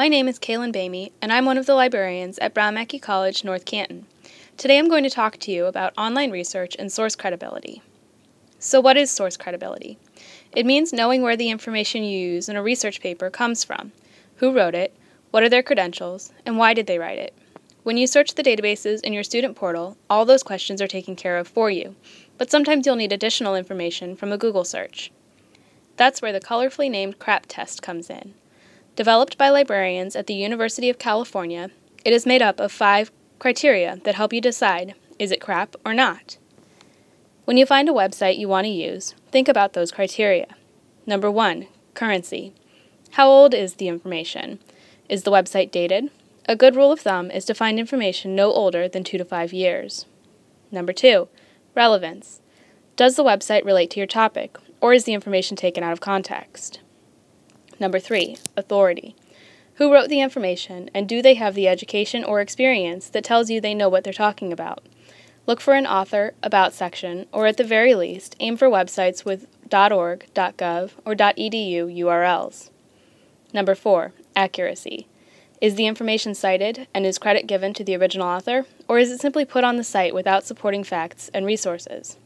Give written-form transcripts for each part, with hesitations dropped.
My name is Kaylin Bamey, and I'm one of the librarians at Brown Mackie College, North Canton. Today I'm going to talk to you about online research and source credibility. So what is source credibility? It means knowing where the information you use in a research paper comes from, who wrote it, what are their credentials, and why did they write it. When you search the databases in your student portal, all those questions are taken care of for you, but sometimes you'll need additional information from a Google search. That's where the colorfully named CRAAP test comes in. Developed by librarians at the University of California, it is made up of 5 criteria that help you decide, is it CRAAP or not? When you find a website you want to use, think about those criteria. Number 1, currency. How old is the information? Is the website dated? A good rule of thumb is to find information no older than 2 to 5 years. Number 2, relevance. Does the website relate to your topic, or is the information taken out of context? Number 3, authority. Who wrote the information, and do they have the education or experience that tells you they know what they're talking about? Look for an author, about section, or at the very least, aim for websites with .org, .gov, or .edu URLs. Number 4, accuracy. Is the information cited, and is credit given to the original author, or is it simply put on the site without supporting facts and resources?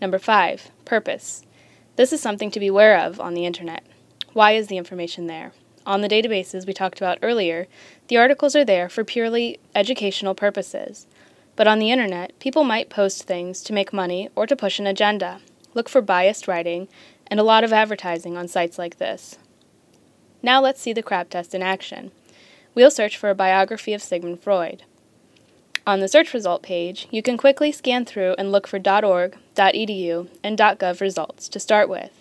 Number 5, purpose. This is something to be aware of on the internet. Why is the information there? On the databases we talked about earlier, the articles are there for purely educational purposes. But on the internet, people might post things to make money or to push an agenda. Look for biased writing and a lot of advertising on sites like this. Now let's see the CRAAP test in action. We'll search for a biography of Sigmund Freud. On the search result page, you can quickly scan through and look for .org, .edu, and .gov results to start with.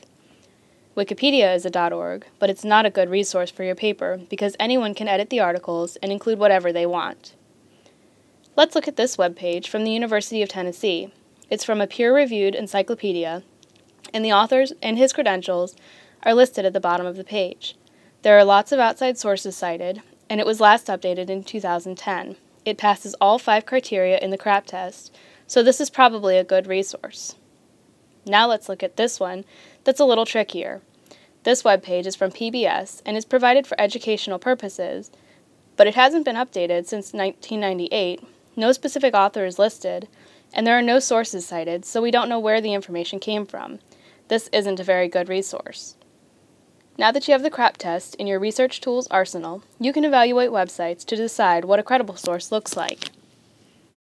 Wikipedia is a .org, but it's not a good resource for your paper because anyone can edit the articles and include whatever they want. Let's look at this webpage from the University of Tennessee. It's from a peer-reviewed encyclopedia, and the author and his credentials are listed at the bottom of the page. There are lots of outside sources cited, and it was last updated in 2010. It passes all 5 criteria in the CRAAP test, so this is probably a good resource. Now let's look at this one that's a little trickier. This webpage is from PBS and is provided for educational purposes, but it hasn't been updated since 1998, no specific author is listed, and there are no sources cited, so we don't know where the information came from. This isn't a very good resource. Now that you have the CRAAP test in your research tools arsenal, you can evaluate websites to decide what a credible source looks like.